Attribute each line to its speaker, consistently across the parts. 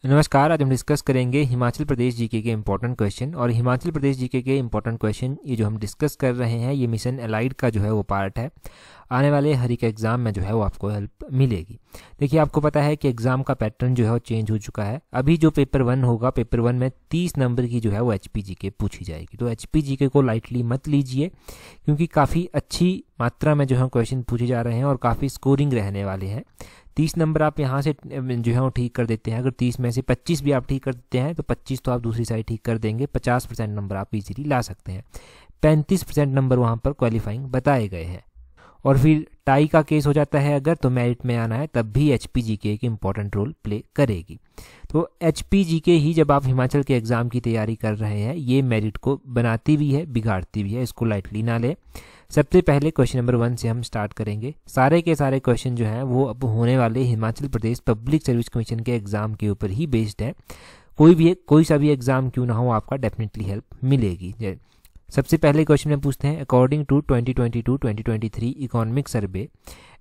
Speaker 1: नमस्कार। आज हम डिस्कस करेंगे हिमाचल प्रदेश जीके के इम्पोर्टेंट क्वेश्चन। और हिमाचल प्रदेश जीके के इम्पोर्टेंट क्वेश्चन ये जो हम डिस्कस कर रहे हैं ये मिशन एलाइड का जो है वो पार्ट है। आने वाले हर एक एग्ज़ाम में जो है वो आपको हेल्प मिलेगी। देखिए, आपको पता है कि एग्ज़ाम का पैटर्न जो है वो चेंज हो चुका है। अभी जो पेपर 1 होगा, पेपर 1 में 30 नंबर की जो है वो HP जीके पूछी जाएगी। तो HP जीके को लाइटली मत लीजिए, क्योंकि काफ़ी अच्छी मात्रा में जो है क्वेश्चन पूछे जा रहे हैं और काफ़ी स्कोरिंग रहने वाले हैं। 30 नंबर आप यहाँ से जो है वो ठीक कर देते हैं। अगर 30 में से 25 भी आप ठीक कर देते हैं तो 25 तो आप दूसरी साइड ठीक कर देंगे। 50% नंबर आप इजीली ला सकते हैं। 35% नंबर वहाँ पर क्वालिफाइंग बताए गए हैं। और फिर टाई का केस हो जाता है अगर, तो मेरिट में आना है, तब भी HP जीके एक इम्पॉर्टेंट रोल प्ले करेगी। तो HP जीके ही जब आप हिमाचल के एग्ज़ाम की तैयारी कर रहे हैं, ये मेरिट को बनाती भी है, बिगाड़ती भी है। इसको लाइटली ना लें। सबसे पहले क्वेश्चन नंबर 1 से हम स्टार्ट करेंगे। सारे के सारे क्वेश्चन जो हैं वो अब होने वाले Himachal Pradesh public service commission के एग्ज़ाम के ऊपर ही बेस्ड है। कोई सा भी एग्ज़ाम क्यों ना हो, आपका डेफिनेटली हेल्प मिलेगी। सबसे पहले क्वेश्चन में पूछते हैं, according to 2022-2023 economic survey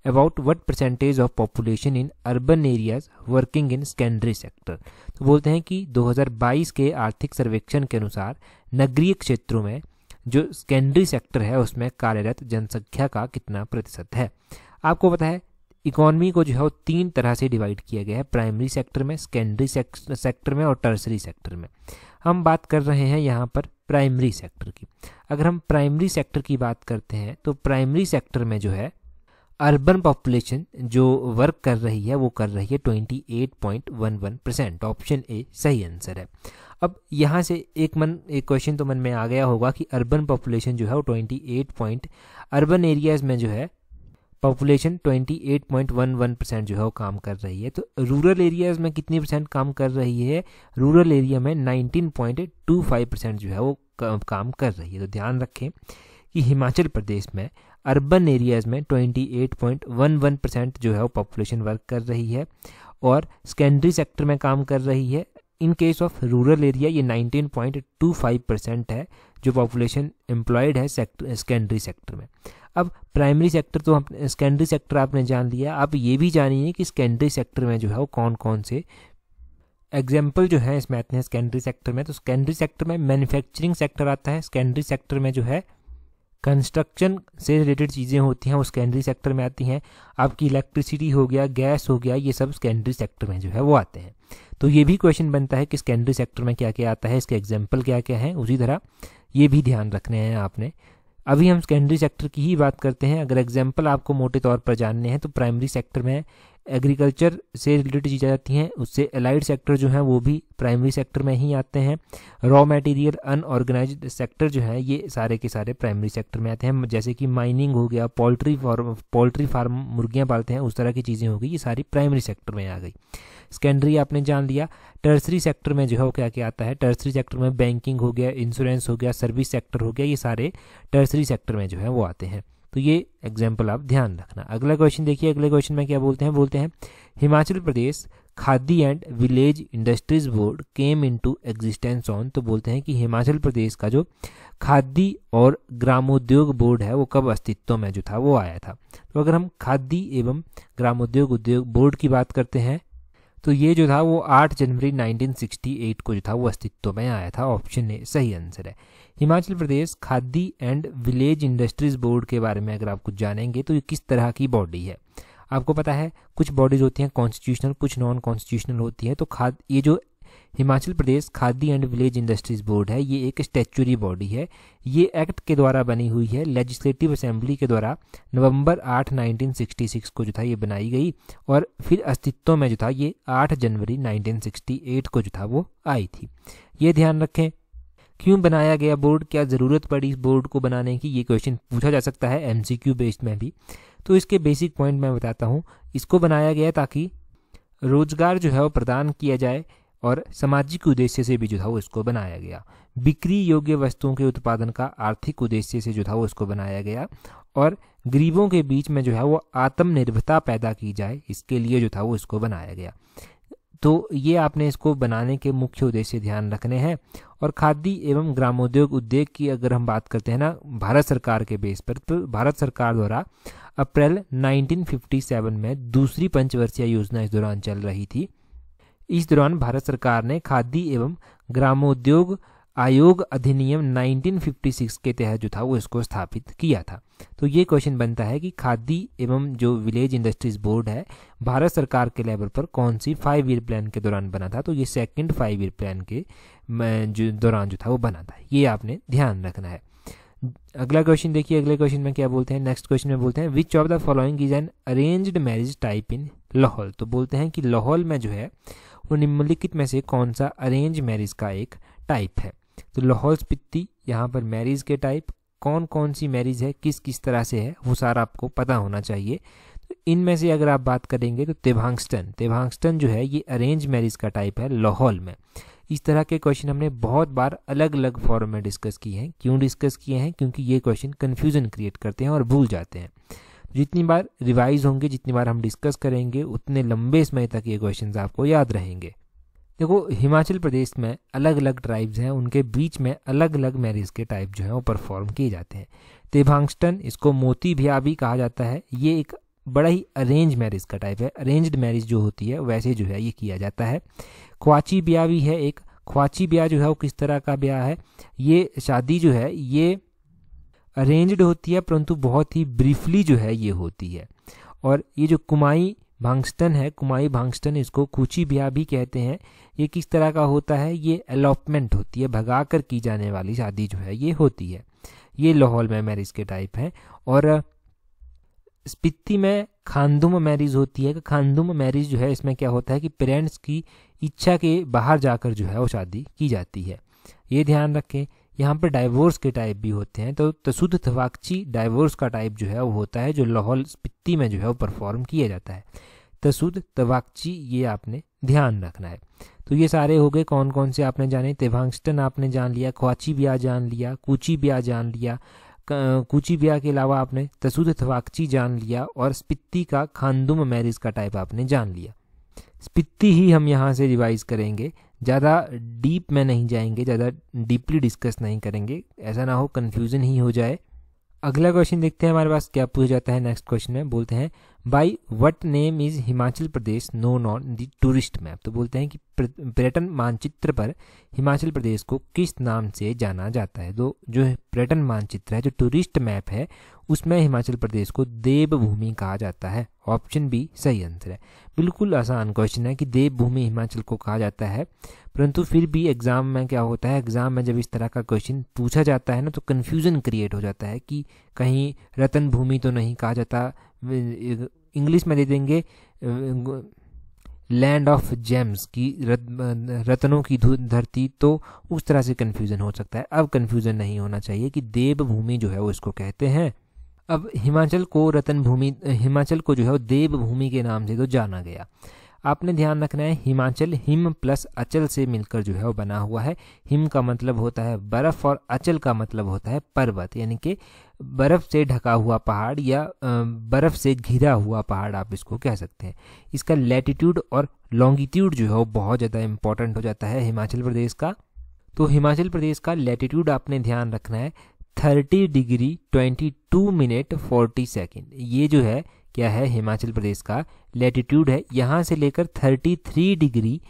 Speaker 1: about what percentage of population in urban areas working in secondary sector. तो बोलते हैं कि 2022 के आर्थिक सर्वेक्षण के अनुसार नगरीय क्षेत्रों में जो सेकेंडरी सेक्टर है उसमें कार्यरत जनसंख्या का कितना प्रतिशत है। आपको पता है इकॉनमी को जो है वो 3 तरह से डिवाइड किया गया है, प्राइमरी सेक्टर में, सेकेंडरी सेक्टर में और टर्सरी सेक्टर में। हम बात कर रहे हैं यहाँ पर प्राइमरी सेक्टर की। अगर हम प्राइमरी सेक्टर की बात करते हैं तो प्राइमरी सेक्टर में जो है अर्बन पॉपुलेशन जो वर्क कर रही है वो कर रही है 28.11%। ऑप्शन ए सही आंसर है। अब यहाँ से एक क्वेश्चन तो मन में आ गया होगा कि अर्बन पॉपुलेशन जो है वो अर्बन एरियाज में जो है पॉपुलेशन 28.11% जो है वो काम कर रही है। तो रूरल एरियाज में कितनी % काम कर रही है? रूरल एरिया में 19.25% जो है वो काम कर रही है। तो ध्यान रखें कि हिमाचल प्रदेश में अर्बन एरियाज में 28.11% जो है वो पॉपुलेशन वर्क कर रही है और सेकेंडरी सेक्टर में काम कर रही है। In case of rural area ये 19.25% है जो पॉपुलेशन एम्प्लॉयड है सेकेंडरी सेक्टर में। अब प्राइमरी सेक्टर तो सेकेंडरी सेक्टर आपने जान लिया। अब ये भी जानिए कि सेकेंडरी सेक्टर में जो है वो कौन कौन से एग्जाम्पल जो है इसमें आते हैं सेकेंडरी सेक्टर में। तो सेकेंडरी सेक्टर में मैन्युफैक्चरिंग सेक्टर आता है। सेकेंडरी सेक्टर में जो है कंस्ट्रक्शन से रिलेटेड चीज़ें होती हैं वो सेकेंडरी सेक्टर में आती हैं। आपकी इलेक्ट्रिसिटी हो गया, गैस हो गया, ये सब सेकेंडरी सेक्टर में जो है वो आते हैं। तो ये भी क्वेश्चन बनता है कि सेकेंडरी सेक्टर में क्या क्या आता है, इसके एग्जाम्पल क्या क्या हैं। उसी तरह ये भी ध्यान रखने हैं आपने। अभी हम सेकेंडरी सेक्टर की ही बात करते हैं। अगर एग्जाम्पल आपको मोटे तौर पर जानने हैं तो प्राइमरी सेक्टर में एग्रीकल्चर से रिलेटेड चीज़ें आती हैं, उससे एलाइड सेक्टर जो है वो भी प्राइमरी सेक्टर में ही आते हैं। रॉ मटेरियल, अनऑर्गेनाइज्ड सेक्टर जो है ये सारे के सारे प्राइमरी सेक्टर में आते हैं। जैसे कि माइनिंग हो गया, पोल्ट्री फार्म, मुर्गियाँ पालते हैं, उस तरह की चीज़ें हो गई, ये सारी प्राइमरी सेक्टर में आ गई। सेकेंडरी आपने जान लिया। टर्सरी सेक्टर में जो है वो क्या क्या आता है? टर्सरी सेक्टर में बैंकिंग हो गया, इंश्योरेंस हो गया, सर्विस सेक्टर हो गया, ये सारे टर्सरी सेक्टर में जो है वो आते हैं। तो ये एग्जाम्पल आप ध्यान रखना। अगला क्वेश्चन देखिए, अगले क्वेश्चन में क्या बोलते हैं Himachal Pradesh Khadi and village industries board came into existence on. तो बोलते हैं कि हिमाचल प्रदेश का जो खादी और ग्रामोद्योग बोर्ड है वो कब अस्तित्व में जो था वो आया था। तो अगर हम खादी एवं ग्रामोद्योग बोर्ड की बात करते हैं तो ये जो था वो 8 जनवरी 1968 को जो था वो अस्तित्व में आया था। ऑप्शन ए सही आंसर है। Himachal Pradesh Khadi and village industries board के बारे में अगर आप कुछ जानेंगे तो ये किस तरह की बॉडी है। आपको पता है कुछ बॉडीज होती हैं कॉन्स्टिट्यूशनल, कुछ नॉन कॉन्स्टिट्यूशनल होती है। तो ये जो Himachal Pradesh Khadi and village industries board है ये एक स्टैच्यूरी बॉडी है। ये एक्ट के द्वारा बनी हुई है, लेजिस्लेटिव असेंबली के द्वारा नवंबर 8, 1966 को जो था ये बनाई गई और फिर अस्तित्व में जो था ये 8 जनवरी 1968 को जो था वो आई थी। ये ध्यान रखें। क्यों बनाया गया बोर्ड, क्या ज़रूरत पड़ी इस बोर्ड को बनाने की, ये क्वेश्चन पूछा जा सकता है MCQ बेस्ड में भी। तो इसके बेसिक पॉइंट मैं बताता हूँ। इसको बनाया गया ताकि रोजगार जो है वो प्रदान किया जाए और सामाजिक उद्देश्य से भी जो था वो इसको बनाया गया। बिक्री योग्य वस्तुओं के उत्पादन का आर्थिक उद्देश्य से जो था वो इसको बनाया गया और गरीबों के बीच में जो है वो आत्मनिर्भरता पैदा की जाए, इसके लिए जो था वो इसको बनाया गया। तो ये आपने इसको बनाने के मुख्य उद्देश्य ध्यान रखने हैं। और खादी एवं ग्रामोद्योग उद्योग की अगर हम बात करते हैं ना भारत सरकार के बेस पर, तो भारत सरकार द्वारा अप्रैल 1957 में दूसरी पंचवर्षीय योजना इस दौरान चल रही थी। इस दौरान भारत सरकार ने खादी एवं ग्रामोद्योग आयोग अधिनियम 1956 के तहत जो था वो इसको स्थापित किया था। तो ये क्वेश्चन बनता है कि खादी एवं जो विलेज इंडस्ट्रीज बोर्ड है भारत सरकार के लेवल पर कौन सी 5 ईयर प्लान के दौरान बना था। तो ये सेकंड 5 ईयर प्लान के जो दौरान जो था वो बना था, ये आपने ध्यान रखना है। अगला क्वेश्चन देखिए, अगले क्वेश्चन में क्या बोलते हैं, नेक्स्ट क्वेश्चन में बोलते हैं which of the following is an arranged marriage type in Lahaul. तो बोलते हैं कि लाहौल में जो है वो निम्नलिखित में से कौन सा अरेंज मैरिज का एक टाइप है। तो लाहौल स्पीति यहाँ पर मैरिज के टाइप कौन कौन सी मैरिज है, किस किस तरह से है, वो सारा आपको पता होना चाहिए। तो इनमें से अगर आप बात करेंगे तो तेभांगस्टन जो है ये अरेंज मैरिज का टाइप है लाहौल में। इस तरह के क्वेश्चन हमने बहुत बार अलग अलग फॉर्म में डिस्कस किए हैं। क्यों डिस्कस किए हैं? क्योंकि ये क्वेश्चन कन्फ्यूजन क्रिएट करते हैं और भूल जाते हैं। जितनी बार रिवाइज होंगे, जितनी बार हम डिस्कस करेंगे, उतने लंबे समय तक ये क्वेश्चंस आपको याद रहेंगे। देखो, हिमाचल प्रदेश में अलग अलग ट्राइब्स हैं, उनके बीच में अलग अलग मैरिज के टाइप जो है वो परफॉर्म किए जाते हैं। तेभांगस्टन, इसको मोती ब्याह भी कहा जाता है, ये एक बड़ा ही अरेंज मैरिज का टाइप है। अरेंज्ड मैरिज जो होती है वैसे जो है ये किया जाता है। ख्वाची ब्याह भी है एक। ख्वाची ब्याह जो है वो किस तरह का ब्याह है? ये शादी जो है ये अरेंज्ड होती है, परंतु बहुत ही ब्रीफली जो है ये होती है। और ये जो कुमाई भांगस्टन है, कुमाई भांगस्टन, इसको कूची ब्याह भी कहते हैं। ये किस तरह का होता है? ये अलॉपमेंट होती है, भगा कर की जाने वाली शादी जो है ये होती है। ये लाहौल में मैरिज के टाइप हैं। और स्पीति में खानदुम मैरिज होती है। खानदुम मैरिज जो है इसमें क्या होता है कि पेरेंट्स की इच्छा के बाहर जाकर जो है वो शादी की जाती है, ये ध्यान रखें। यहाँ पर डाइवोर्स के टाइप भी होते हैं। तो तसुद तवाकची डाइवोर्स का टाइप जो है वो होता है जो लाहौल स्पीति में जो है वो परफॉर्म किया जाता है। तसुद तवाकची, ये आपने ध्यान रखना है। तो ये सारे हो गए कौन कौन से आपने जाने। तेभांगस्टन आपने जान लिया, ख्वाची ब्याह जान लिया, कूची ब्याह जान लिया, कूची ब्याह के अलावा आपने तसुद तवाकची जान लिया, और स्पीति का खानदुम मैरिज का टाइप आपने जान लिया। स्पीति ही हम यहाँ से रिवाइज करेंगे, ज़्यादा डीप में नहीं जाएंगे, ज़्यादा डीपली डिस्कस नहीं करेंगे, ऐसा ना हो कन्फ्यूजन ही हो जाए। अगला क्वेश्चन देखते हैं हमारे पास क्या पूछा जाता है। नेक्स्ट क्वेश्चन में बोलते हैं by what name is Himachal Pradesh known on the tourist map. तो बोलते हैं कि पर्यटन मानचित्र पर हिमाचल प्रदेश को किस नाम से जाना जाता है। तो जो पर्यटन मानचित्र है, जो टूरिस्ट मैप है, उसमें हिमाचल प्रदेश को देवभूमि कहा जाता है। ऑप्शन बी सही आंसर है। बिल्कुल आसान क्वेश्चन है कि देवभूमि हिमाचल को कहा जाता है, परंतु फिर भी एग्जाम में क्या होता है, एग्जाम में जब इस तरह का क्वेश्चन पूछा जाता है ना तो कन्फ्यूजन क्रिएट हो जाता है कि कहीं रतन भूमि तो नहीं कहा जाता, इंग्लिश में दे देंगे लैंड ऑफ जेम्स की, रत्नों की धरती, तो उस तरह से कन्फ्यूजन हो सकता है। अब कन्फ्यूजन नहीं होना चाहिए कि देवभूमि जो है वो इसको कहते हैं। अब हिमाचल को रतन भूमि, हिमाचल को जो है वो देवभूमि के नाम से तो जाना गया। आपने ध्यान रखना है हिमाचल हिम प्लस अचल से मिलकर जो है वो बना हुआ है। हिम का मतलब होता है बर्फ और अचल का मतलब होता है पर्वत, यानी कि बर्फ से ढका हुआ पहाड़ या बर्फ से घिरा हुआ पहाड़ आप इसको कह सकते हैं। इसका लैटिट्यूड और लॉन्गिट्यूड जो है वो बहुत ज़्यादा इंपॉर्टेंट हो जाता है हिमाचल प्रदेश का। तो हिमाचल प्रदेश का लैटिट्यूड आपने ध्यान रखना है 30 डिग्री 22 मिनट 40 सेकेंड। ये जो है क्या है, हिमाचल प्रदेश का लैटिट्यूड है। यहाँ से लेकर 33 डिग्री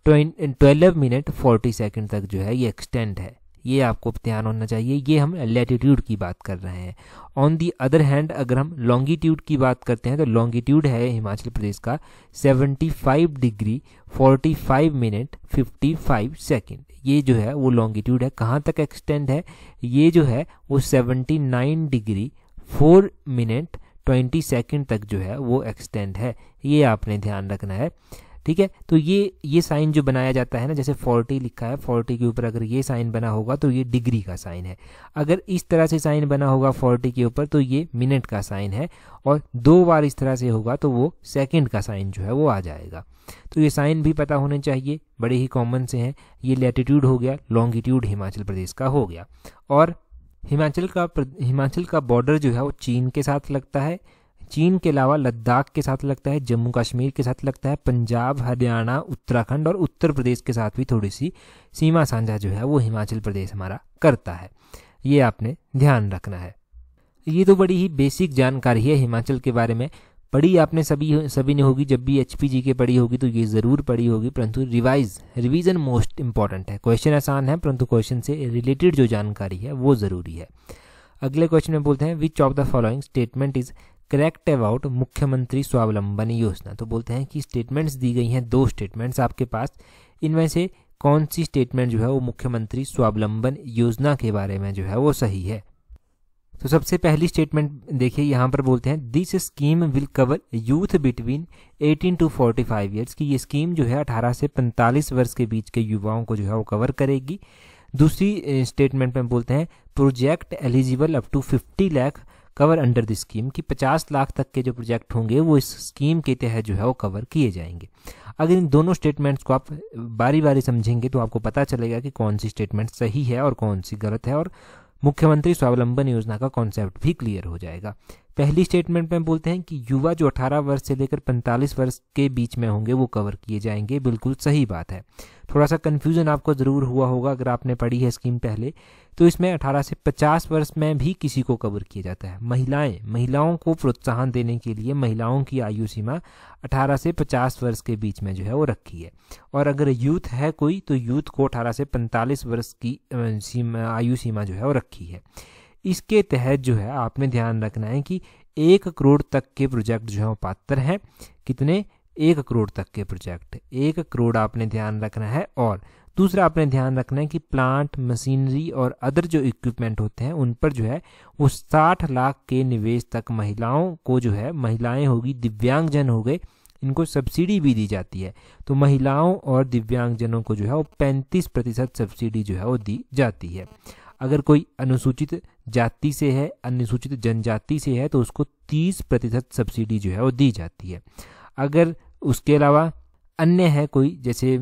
Speaker 1: 12 मिनट 40 सेकेंड तक जो है ये एक्सटेंड है, ये आपको ध्यान होना चाहिए। ये हम लैटिट्यूड की बात कर रहे हैं। ऑन दी अदर हैंड अगर हम लॉन्गिट्यूड की बात करते हैं तो लॉन्गिट्यूड है हिमाचल प्रदेश का 75 डिग्री 45 मिनट 55 सेकेंड। ये जो है वो लॉन्गिट्यूड है। कहाँ तक एक्सटेंड है? ये जो है वो 79 डिग्री 4 मिनट 20 सेकेंड तक जो है वो एक्सटेंड है, ये आपने ध्यान रखना है। ठीक है, तो ये साइन जो बनाया जाता है ना, जैसे 40 लिखा है, 40 के ऊपर अगर ये साइन बना होगा तो ये डिग्री का साइन है। अगर इस तरह से साइन बना होगा 40 के ऊपर तो ये मिनट का साइन है, और 2 बार इस तरह से होगा तो वो सेकंड का साइन जो है वो आ जाएगा। तो ये साइन भी पता होने चाहिए, बड़े ही कॉमन से हैं। ये लैटिट्यूड हो गया, लॉन्गिट्यूड हिमाचल प्रदेश का हो गया। और हिमाचल का बॉर्डर जो है वो चीन के साथ लगता है। चीन के अलावा लद्दाख के साथ लगता है, जम्मू कश्मीर के साथ लगता है, पंजाब, हरियाणा, उत्तराखंड और उत्तर प्रदेश के साथ भी थोड़ी सी सीमा साझा जो है वो हिमाचल प्रदेश हमारा करता है। ये आपने ध्यान रखना है। ये तो बड़ी ही बेसिक जानकारी है हिमाचल के बारे में। पढ़ी आपने सभी ने होगी, जब भी एचपीजी के पढ़ी होगी तो ये ज़रूर पढ़ी होगी, परंतु रिवीजन मोस्ट इंपॉर्टेंट है। क्वेश्चन आसान है परंतु क्वेश्चन से रिलेटेड जो जानकारी है वो ज़रूरी है। अगले क्वेश्चन में बोलते हैं which of the following statement is correct about मुख्यमंत्री स्वावलंबन योजना। तो बोलते हैं कि स्टेटमेंट्स दी गई हैं, 2 स्टेटमेंट्स आपके पास, इनमें से कौन सी स्टेटमेंट जो है वो मुख्यमंत्री स्वावलंबन योजना के बारे में जो है वो सही है। तो सबसे पहली स्टेटमेंट देखिए, यहाँ पर बोलते हैं this scheme will cover youth between 18 to 45 years, की ये स्कीम जो है 18 से 45 वर्ष के बीच के युवाओं को जो है वो कवर करेगी। दूसरी स्टेटमेंट में बोलते हैं project eligible up to 50 lakh cover under the scheme, की 50 लाख तक के जो प्रोजेक्ट होंगे वो इस स्कीम के तहत जो है वो कवर किए जाएंगे। अगर इन दोनों स्टेटमेंट्स को आप बारी बारी समझेंगे तो आपको पता चलेगा कि कौन सी स्टेटमेंट सही है और कौन सी गलत है, और मुख्यमंत्री स्वावलंबन योजना का कॉन्सेप्ट भी क्लियर हो जाएगा। पहली स्टेटमेंट में बोलते हैं कि युवा जो 18 वर्ष से लेकर 45 वर्ष के बीच में होंगे वो कवर किए जाएंगे, बिल्कुल सही बात है। थोड़ा सा कन्फ्यूजन आपको ज़रूर हुआ होगा अगर आपने पढ़ी है स्कीम पहले, तो इसमें 18 से 50 वर्ष में भी किसी को कवर किया जाता है। महिलाओं को प्रोत्साहन देने के लिए महिलाओं की आयु सीमा 18 से 50 वर्ष के बीच में जो है वो रखी है, और अगर यूथ है कोई तो यूथ को 18 से 45 वर्ष की आयु सीमा जो है वो रखी है। इसके तहत जो है आपने ध्यान रखना है कि 1 करोड़ तक के प्रोजेक्ट जो है वो पात्र हैं। कितने? 1 करोड़ तक के प्रोजेक्ट, 1 करोड़ आपने ध्यान रखना है। और दूसरा आपने ध्यान रखना है कि प्लांट, मशीनरी और अदर जो इक्विपमेंट होते हैं उन पर जो है वो 60 लाख के निवेश तक महिलाओं को जो है, महिलाएं होगी, दिव्यांगजन हो गए, इनको सब्सिडी भी दी जाती है। तो महिलाओं और दिव्यांगजनों को जो है वो 35% सब्सिडी जो है वो दी जाती है। अगर कोई अनुसूचित जाति से है, अनुसूचित जनजाति से है, तो उसको 30% सब्सिडी जो है वो दी जाती है। अगर उसके अलावा अन्य है कोई, जैसे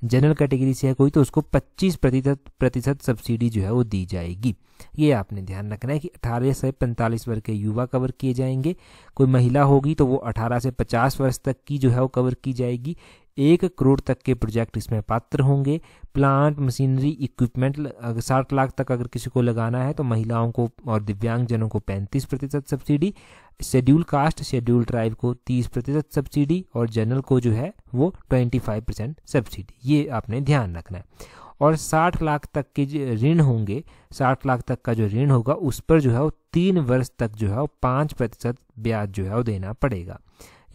Speaker 1: जनरल कैटेगरी से है कोई, तो उसको 25% सब्सिडी जो है वो दी जाएगी। ये आपने ध्यान रखना है कि 18 से 45 वर्ष के युवा कवर किए जाएंगे। कोई महिला होगी तो वो 18 से 50 वर्ष तक की जो है वो कवर की जाएगी। 1 करोड़ तक के प्रोजेक्ट इसमें पात्र होंगे। प्लांट, मशीनरी, इक्विपमेंट 60 लाख तक अगर किसी को लगाना है तो महिलाओं को और दिव्यांगजनों को 35% subsidy, schedule caste, schedule tribe को 30% सब्सिडी, और जनरल को जो है वो 25% सब्सिडी। ये आपने ध्यान रखना है। और 60 लाख तक के जो ऋण होंगे, 60 लाख तक का जो ऋण होगा उस पर जो है वो 3 वर्ष तक जो है वो 5% ब्याज जो है वो देना पड़ेगा।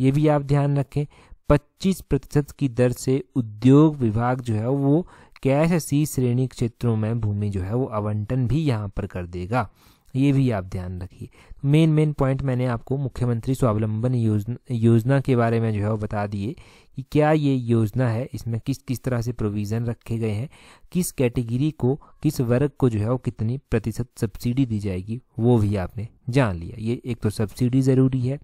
Speaker 1: ये भी आप ध्यान रखें। 25% की दर से उद्योग विभाग जो है वो कैश सी श्रेणी क्षेत्रों में भूमि जो है वो आवंटन भी यहाँ पर कर देगा। ये भी आप ध्यान रखिए। मेन पॉइंट मैंने आपको मुख्यमंत्री स्वावलंबन योजना के बारे में जो है वो बता दिए कि क्या ये योजना है, इसमें किस किस तरह से प्रोविज़न रखे गए हैं, किस कैटेगरी को, किस वर्ग को जो है वो कितनी प्रतिशत सब्सिडी दी जाएगी, वो भी आपने जान लिया। ये एक तो सब्सिडी ज़रूरी है,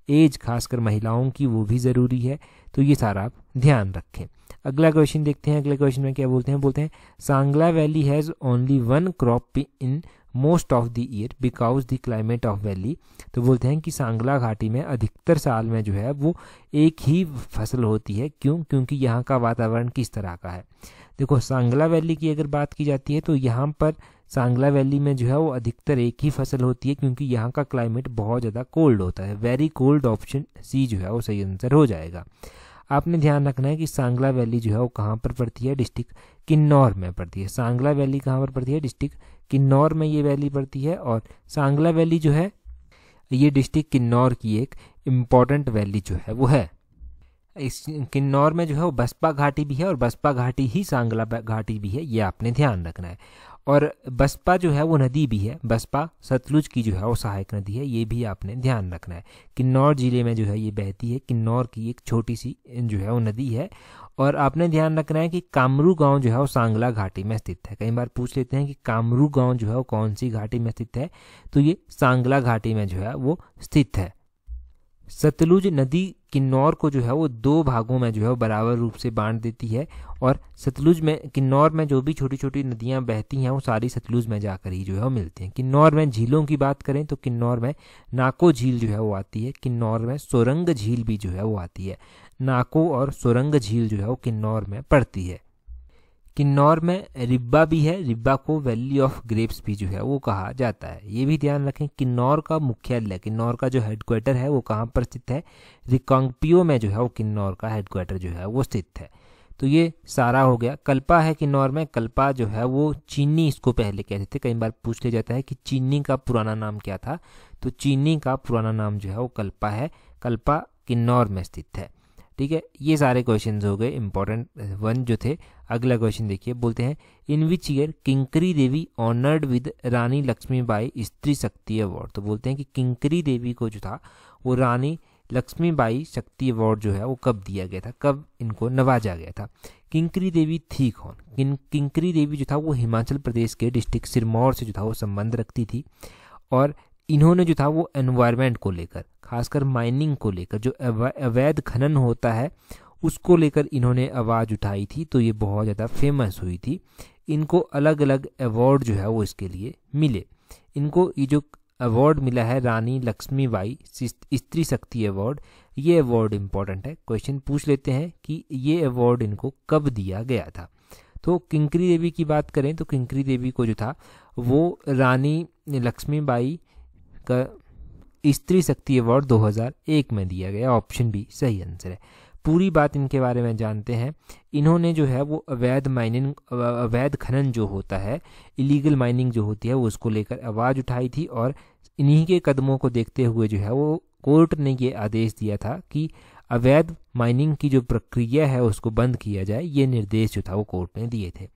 Speaker 1: एज खासकर महिलाओं की वो भी ज़रूरी है, तो ये सारा आप ध्यान रखें। अगला क्वेश्चन देखते हैं। अगले क्वेश्चन में क्या बोलते हैं Sangla valley has only 1 crop in most of the year because the climate of valley. तो बोलते हैं कि सांगला घाटी में अधिकतर साल में जो है वो एक ही फसल होती है। क्यों? क्योंकि यहाँ का वातावरण किस तरह का है। देखो, सांगला वैली की अगर बात की जाती है तो यहाँ पर सांगला वैली में जो है वो अधिकतर एक ही फसल होती है, क्योंकि यहाँ का क्लाइमेट बहुत ज़्यादा कोल्ड होता है। वेरी कोल्ड, ऑप्शन सी जो है वो सही आंसर हो जाएगा। आपने ध्यान रखना है कि सांगला वैली जो है वो कहाँ पर पड़ती है, डिस्ट्रिक्ट किन्नौर में पड़ती है। सांगला वैली कहाँ पर पड़ती है, डिस्ट्रिक्ट किन्नौर में ये वैली पड़ती है। और सांगला वैली जो है ये डिस्ट्रिक्ट किन्नौर की एक इम्पॉर्टेंट वैली जो है वो है। इस किन्नौर में जो है वो बसपा घाटी भी है और बसपा घाटी ही सांगला घाटी भी है, ये आपने ध्यान रखना है। और बसपा जो है वो नदी भी है, बसपा सतलुज की जो है वो सहायक नदी है, ये भी आपने ध्यान रखना है। किन्नौर जिले में जो है ये बहती है, किन्नौर की एक छोटी सी जो है वो नदी है। और आपने ध्यान रखना है कि कामरू गांव जो है वो सांगला घाटी में स्थित है। कई बार पूछ लेते हैं कि कामरू गांव जो है वो कौन सी घाटी में स्थित है, तो ये सांगला घाटी में जो है वो स्थित है। सतलुज नदी किन्नौर को जो है वो 2 भागों में जो है वो बराबर रूप से बांट देती है। और सतलुज में, किन्नौर में जो भी छोटी छोटी नदियां बहती हैं वो सारी सतलुज में जाकर ही जो है वो मिलती हैं। किन्नौर में झीलों की बात करें तो किन्नौर में नाको झील जो है वो आती है, किन्नौर में सोरंग झील भी जो है वो आती है। नाको और सोरंग झील जो है वो किन्नौर में पड़ती है। किन्नौर में रिब्बा भी है, रिब्बा को वैली ऑफ ग्रेप्स भी जो है वो कहा जाता है। ये भी ध्यान रखें। किन्नौर का मुख्यालय, किन्नौर का जो हेडक्वार्टर है वो कहाँ पर स्थित है, रिकांगपियो में जो है वो किन्नौर का हेडक्वार्टर जो है वो स्थित है। तो ये सारा हो गया। कल्पा है किन्नौर में, कल्पा जो है वो चीनी इसको पहले कहते थे, कई बार पूछ लिया जाता है कि चीनी का पुराना नाम क्या था, तो चीनी का पुराना नाम जो है वो कल्पा है, कल्पा किन्नौर में स्थित है। ठीक है, ये सारे क्वेश्चंस हो गए इंपॉर्टेंट वन जो थे। अगला क्वेश्चन देखिए, बोलते हैं in which year Kinkri Devi honoured with Rani Lakshmibai Stree Shakti award. तो बोलते हैं कि किंकरी देवी को जो था वो रानी लक्ष्मीबाई शक्ति अवार्ड जो है वो कब दिया गया था, कब इनको नवाजा गया था। किंकरी देवी थी कौन? किंकरी देवी जो था वो हिमाचल प्रदेश के डिस्ट्रिक्ट सिरमौर से जो था वो संबंध रखती थी, और इन्होंने जो था वो एनवायरनमेंट को लेकर, खासकर माइनिंग को लेकर, जो अवैध खनन होता है उसको लेकर इन्होंने आवाज़ उठाई थी, तो ये बहुत ज़्यादा फेमस हुई थी। इनको अलग अलग अवार्ड जो है वो इसके लिए मिले। इनको ये जो अवार्ड मिला है रानी लक्ष्मीबाई स्त्री शक्ति अवार्ड, ये अवार्ड इम्पॉर्टेंट है। क्वेश्चन पूछ लेते हैं कि ये अवार्ड इनको कब दिया गया था। तो किंकरी देवी की बात करें तो किंकरी देवी को जो था वो रानी लक्ष्मीबाई का स्त्री शक्ति अवार्ड 2001 में दिया गया। ऑप्शन बी सही आंसर है। पूरी बात इनके बारे में जानते हैं। इन्होंने जो है वो अवैध माइनिंग, अवैध खनन जो होता है, इलीगल माइनिंग जो होती है, वो उसको लेकर आवाज़ उठाई थी, और इन्हीं के कदमों को देखते हुए जो है वो कोर्ट ने ये आदेश दिया था कि अवैध माइनिंग की जो प्रक्रिया है उसको बंद किया जाए। ये निर्देश जो था वो कोर्ट ने दिए थे।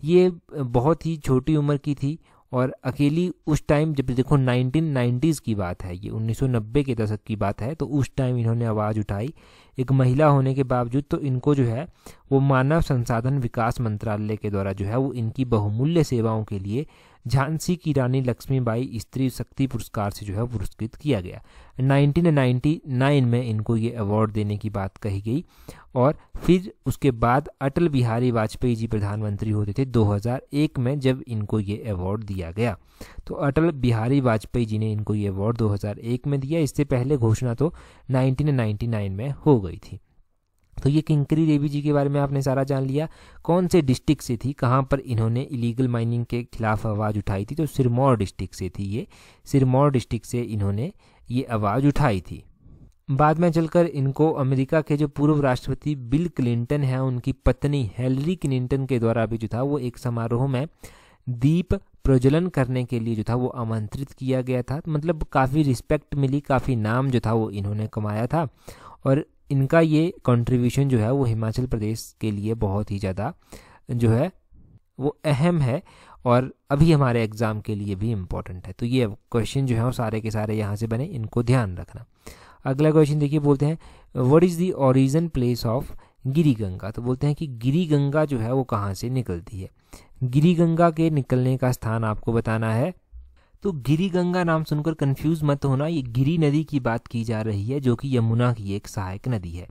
Speaker 1: ये बहुत ही छोटी उम्र की थी, और अकेली उस टाइम, जब देखो 1990s की बात है, ये 1990 के दशक की बात है, तो उस टाइम इन्होंने आवाज़ उठाई। एक महिला होने के बावजूद तो इनको जो है वो मानव संसाधन विकास मंत्रालय के द्वारा जो है वो इनकी बहुमूल्य सेवाओं के लिए झांसी की रानी लक्ष्मीबाई स्त्री शक्ति पुरस्कार से जो है पुरस्कृत किया गया। 1999 में इनको ये अवार्ड देने की बात कही गई, और फिर उसके बाद अटल बिहारी वाजपेयी जी प्रधानमंत्री होते थे 2001 में, जब इनको ये अवार्ड दिया गया। तो अटल बिहारी वाजपेयी जी ने इनको ये अवार्ड 2001 में दिया। इससे पहले घोषणा तो 1999 में हो गई थी। तो ये किंकरी देवी जी के बारे में आपने सारा जान लिया। कौन से डिस्ट्रिक्ट से थी, कहाँ पर इन्होंने इलीगल माइनिंग के खिलाफ आवाज़ उठाई थी, तो सिरमौर डिस्ट्रिक्ट से थी। ये सिरमौर डिस्ट्रिक्ट से इन्होंने ये आवाज़ उठाई थी। बाद में चलकर इनको अमेरिका के जो पूर्व राष्ट्रपति बिल क्लिंटन हैं, उनकी पत्नी हिलरी क्लिंटन के द्वारा भी जो था वो एक समारोह में दीप प्रज्वलन करने के लिए जो था वो आमंत्रित किया गया था। मतलब काफ़ी रिस्पेक्ट मिली, काफ़ी नाम जो था वो इन्होंने कमाया था, और इनका ये कंट्रीब्यूशन जो है वो हिमाचल प्रदेश के लिए बहुत ही ज़्यादा जो है वो अहम है, और अभी हमारे एग्ज़ाम के लिए भी इम्पोर्टेंट है। तो ये क्वेश्चन जो है वो सारे के सारे यहाँ से बने, इनको ध्यान रखना। अगला क्वेश्चन देखिए, बोलते हैं what is the origin place of Giri Ganga. तो बोलते हैं कि गिरी गंगा जो है वो कहाँ से निकलती है। गिरी गंगा के निकलने का स्थान आपको बताना है। तो गिरी गंगा नाम सुनकर कंफ्यूज मत होना, ये गिरी नदी की बात की जा रही है, जो कि यमुना की एक सहायक नदी है।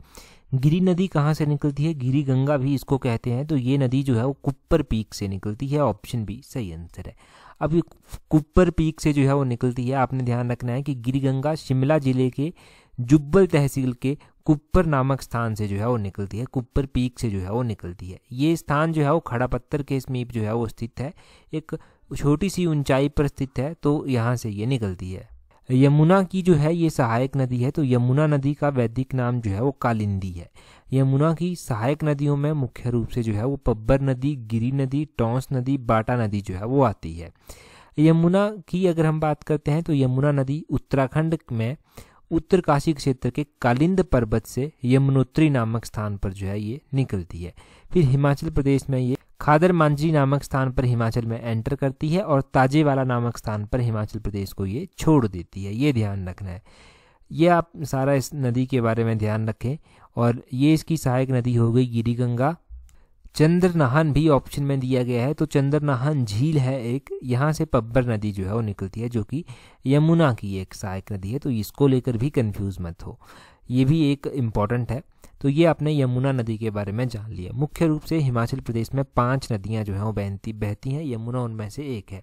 Speaker 1: गिरी नदी कहाँ से निकलती है, गिरी गंगा भी इसको कहते हैं। तो ये नदी जो है वो कुप्पर पीक से निकलती है। ऑप्शन बी सही आंसर है। अब ये कुप्पर पीक से जो है वो निकलती है। आपने ध्यान रखना है कि गिरी गंगा शिमला जिले के जुब्बल तहसील के कुप्पर नामक स्थान से जो है वो निकलती है। कुप्पर पीक से जो है वो निकलती है। ये स्थान जो है वो खड़ा पत्थर के समीप जो है वो स्थित है, एक छोटी सी ऊंचाई पर स्थित है। तो यहाँ से ये निकलती है। यमुना की जो है ये सहायक नदी है। तो यमुना नदी का वैदिक नाम जो है वो कालिंदी है। यमुना की सहायक नदियों में मुख्य रूप से जो है वो पब्बर नदी, गिरी नदी, टॉन्स नदी, बाटा नदी जो है वो आती है। यमुना की अगर हम बात करते हैं तो यमुना नदी उत्तराखंड में उत्तरकाशी क्षेत्र के कालिंद पर्वत से यमुनोत्री नामक स्थान पर जो है ये निकलती है। फिर हिमाचल प्रदेश में ये खादर मांझी नामक स्थान पर हिमाचल में एंटर करती है, और ताजेवाला नामक स्थान पर हिमाचल प्रदेश को ये छोड़ देती है। ये ध्यान रखना है। ये आप सारा इस नदी के बारे में ध्यान रखें। और ये इसकी सहायक नदी हो गई गिरी गंगा। चंद्रनाहन भी ऑप्शन में दिया गया है। तो चंद्रनाहन झील है एक, यहाँ से पब्बर नदी जो है वो निकलती है, जो कि यमुना की एक सहायक नदी है। तो इसको लेकर भी कंफ्यूज मत हो, ये भी एक इम्पॉर्टेंट है। तो ये आपने यमुना नदी के बारे में जान लिया। मुख्य रूप से हिमाचल प्रदेश में 5 नदियाँ जो हैं वो बहती हैं, यमुना उनमें से एक है।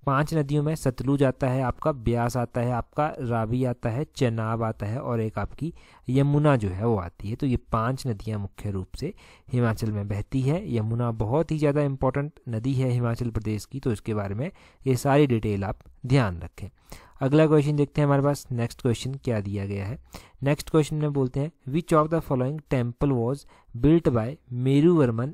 Speaker 1: 5 नदियों में सतलुज आता है आपका, ब्यास आता है आपका, रावी आता है, चेनाब आता है और एक आपकी यमुना जो है वो आती है। तो ये 5 नदियाँ मुख्य रूप से हिमाचल में बहती है। यमुना बहुत ही ज़्यादा इंपॉर्टेंट नदी है हिमाचल प्रदेश की, तो इसके बारे में ये सारी डिटेल आप ध्यान रखें। अगला क्वेश्चन देखते हैं हमारे पास नेक्स्ट क्वेश्चन क्या दिया गया है। नेक्स्ट क्वेश्चन में बोलते हैं which of the following temple was built by Meruvarman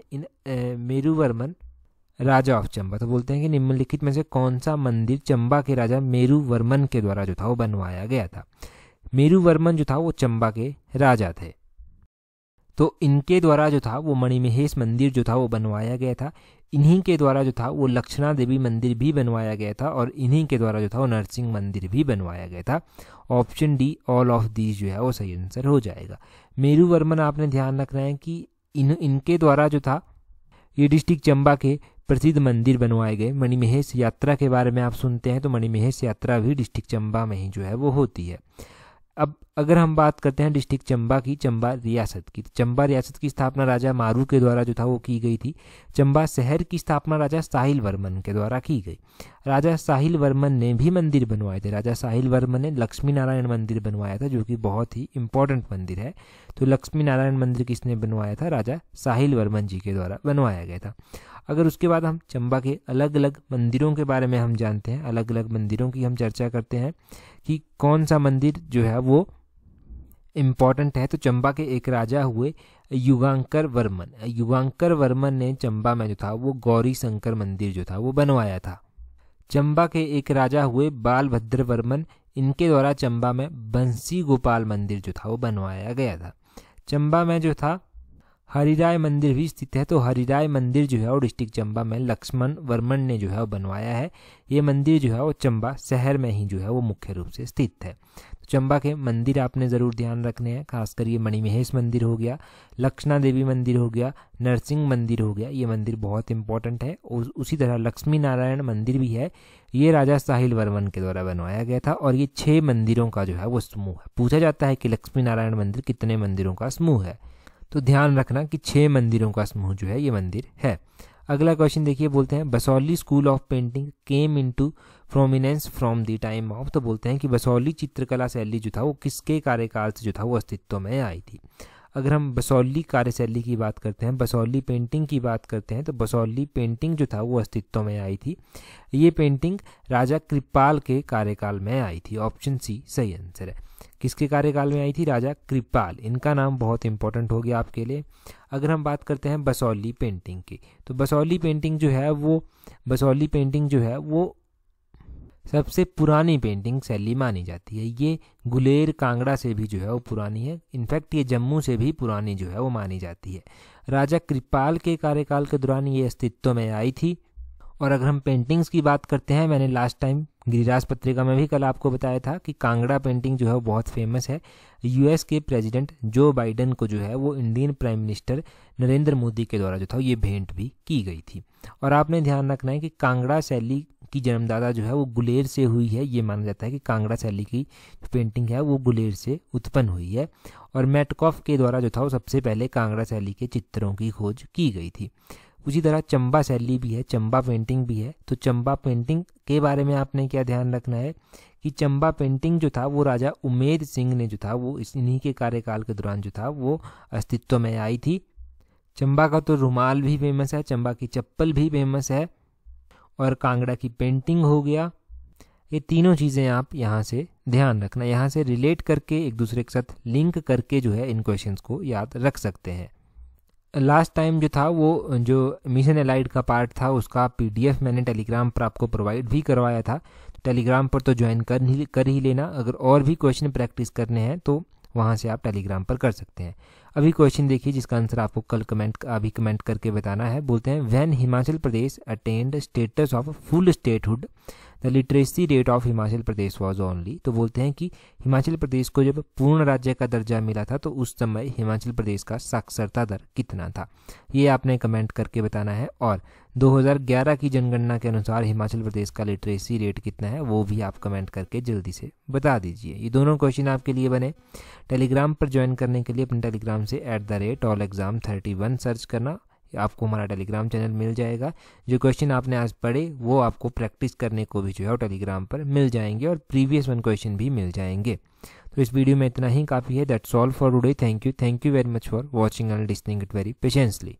Speaker 1: Raja of Chamba. तो बोलते हैं कि निम्नलिखित में से कौन सा मंदिर चंबा के राजा मेरुवर्मन के द्वारा जो था वो बनवाया गया था। मेरुवर्मन जो था वो चंबा के राजा थे, तो इनके द्वारा जो था वो मणिमहेश मंदिर जो था वो बनवाया गया था। इन्हीं के द्वारा जो था वो लक्षणा देवी मंदिर भी बनवाया गया था और इन्हीं के द्वारा जो था वो नरसिंह मंदिर भी बनवाया गया था। Option D all of these जो है वो सही आंसर हो जाएगा। मेरुवर्मन आपने ध्यान रखना है कि इनके द्वारा जो था ये डिस्ट्रिक्ट चंबा के प्रसिद्ध मंदिर बनवाए गए। मणिमहेश यात्रा के बारे में आप सुनते हैं तो मणिमहेश यात्रा भी डिस्ट्रिक्ट चंबा में ही जो है वो होती है। अब अगर हम बात करते हैं डिस्ट्रिक्ट चंबा की, चंबा रियासत की, चंबा रियासत की स्थापना राजा मारू के द्वारा जो था वो की गई थी। चंबा शहर की स्थापना राजा साहिल वर्मन के द्वारा की गई। राजा साहिल वर्मन ने भी मंदिर बनवाए थे। राजा साहिल वर्मन ने लक्ष्मी नारायण मंदिर बनवाया था जो कि बहुत ही इंपॉर्टेंट मंदिर है। तो लक्ष्मी नारायण मंदिर किसने बनवाया था? राजा साहिल वर्मन जी के द्वारा बनवाया गया था। अगर उसके बाद हम चंबा के अलग अलग मंदिरों के बारे में हम जानते हैं, अलग अलग मंदिरों की हम चर्चा करते हैं कि कौन सा मंदिर जो है वो इम्पॉर्टेंट है। तो चंबा के एक राजा हुए युगांकर वर्मन। युगांकर वर्मन ने चंबा में जो था वो गौरी शंकर मंदिर जो था वो बनवाया था। चंबा के एक राजा हुए बालभद्र वर्मन। इनके द्वारा चंबा में बंसी गोपाल मंदिर जो था वो बनवाया गया था। चंबा में जो था हरिराय मंदिर भी स्थित है। तो हरिराय मंदिर जो है वो डिस्ट्रिक्ट चंबा में लक्ष्मण वर्मन ने जो है वो बनवाया है। ये मंदिर जो है वो चंबा शहर में ही जो है वो मुख्य रूप से स्थित है। तो चंबा के मंदिर आपने ज़रूर ध्यान रखने हैं, खासकर ये मणिमहेश मंदिर हो गया, लक्षणा देवी मंदिर हो गया, नरसिंह मंदिर हो गया, ये मंदिर बहुत इंपॉर्टेंट है। उसी तरह लक्ष्मी नारायण मंदिर भी है, ये राजा साहिल वर्मन के द्वारा बनवाया गया था। और ये 6 मंदिरों का जो है वो समूह है। पूछा जाता है कि लक्ष्मी नारायण मंदिर कितने मंदिरों का समूह है, तो ध्यान रखना कि 6 मंदिरों का समूह जो है ये मंदिर है। अगला क्वेश्चन देखिए, बोलते हैं Basohli school of painting came into prominence from the time of. तो बोलते हैं कि बसौली चित्रकला शैली जो था वो किसके कार्यकाल से जो था वो अस्तित्व में आई थी। अगर हम बसौली कार्यशैली की बात करते हैं, बसौली पेंटिंग की बात करते हैं, तो बसौली पेंटिंग जो था वो अस्तित्व में आई थी। ये पेंटिंग राजा कृपाल के कार्यकाल में आई थी। ऑप्शन सी सही आंसर है। किसके कार्यकाल में आई थी? राजा कृपाल। इनका नाम बहुत इंपॉर्टेंट हो गया आपके लिए। अगर हम बात करते हैं बसौली पेंटिंग की, तो बसौली पेंटिंग जो है वो सबसे पुरानी पेंटिंग शैली मानी जाती है। ये गुलेर कांगड़ा से भी जो है वो पुरानी है। इनफैक्ट ये जम्मू से भी पुरानी जो है वो मानी जाती है। राजा कृपाल के कार्यकाल के दौरान ये अस्तित्व में आई थी। और अगर हम पेंटिंग्स की बात करते हैं, मैंने लास्ट टाइम गिरिराज पत्रिका में भी कल आपको बताया था कि कांगड़ा पेंटिंग जो है वो बहुत फेमस है। यूएस के प्रेसिडेंट जो बाइडन को जो है वो Indian prime minister Narendra Modi के द्वारा जो था ये भेंट भी की गई थी। और आपने ध्यान रखना है कि कांगड़ा शैली की जन्मदाता जो है वो गुलेर से हुई है। ये माना जाता है कि कांगड़ा शैली की पेंटिंग है वो गुलेर से उत्पन्न हुई है। और मेटकॉफ के द्वारा जो था वो सबसे पहले कांगड़ा शैली के चित्रों की खोज की गई थी। उसी तरह चंबा शैली भी है, चंबा पेंटिंग भी है। तो चंबा पेंटिंग के बारे में आपने क्या ध्यान रखना है कि चंबा पेंटिंग जो था वो राजा उमेद सिंह ने जो था वो इन्हीं के कार्यकाल के दौरान जो था वो अस्तित्व में आई थी। चंबा का तो रुमाल भी फेमस है, चंबा की चप्पल भी फेमस है, और कांगड़ा की पेंटिंग हो गया। ये तीनों चीज़ें आप यहाँ से ध्यान रखना, यहाँ से रिलेट करके एक दूसरे के साथ लिंक करके जो है इन क्वेश्चंस को याद रख सकते हैं। लास्ट टाइम जो था वो जो मिशन एलाइड का पार्ट था उसका पीडीएफ मैंने टेलीग्राम पर आपको प्रोवाइड भी करवाया था। टेलीग्राम पर तो ज्वाइन कर ही लेना। अगर और भी क्वेश्चन प्रैक्टिस करने हैं तो वहाँ से आप टेलीग्राम पर कर सकते हैं। अभी क्वेश्चन देखिए जिसका आंसर आपको कल अभी कमेंट करके बताना है। बोलते हैं when Himachal Pradesh attend status of full statehood the literacy rate of Himachal Pradesh was only. तो बोलते हैं कि हिमाचल प्रदेश को जब पूर्ण राज्य का दर्जा मिला था तो उस समय हिमाचल प्रदेश का साक्षरता दर कितना था, ये आपने कमेंट करके बताना है। और 2011 की जनगणना के अनुसार हिमाचल प्रदेश का लिटरेसी रेट कितना है वो भी आप कमेंट करके जल्दी से बता दीजिए। ये दोनों क्वेश्चन आपके लिए बने। टेलीग्राम पर ज्वाइन करने के लिए अपने टेलीग्राम से @allexam31 सर्च करना। आपको हमारा टेलीग्राम चैनल मिल जाएगा। जो क्वेश्चन आपने आज पढ़े वो आपको प्रैक्टिस करने को भी जो है वो टेलीग्राम पर मिल जाएंगे और प्रीवियस 1 क्वेश्चन भी मिल जाएंगे। तो इस वीडियो में इतना ही काफ़ी है। That's all for today. Thank you very much for watching and listening it very patiently.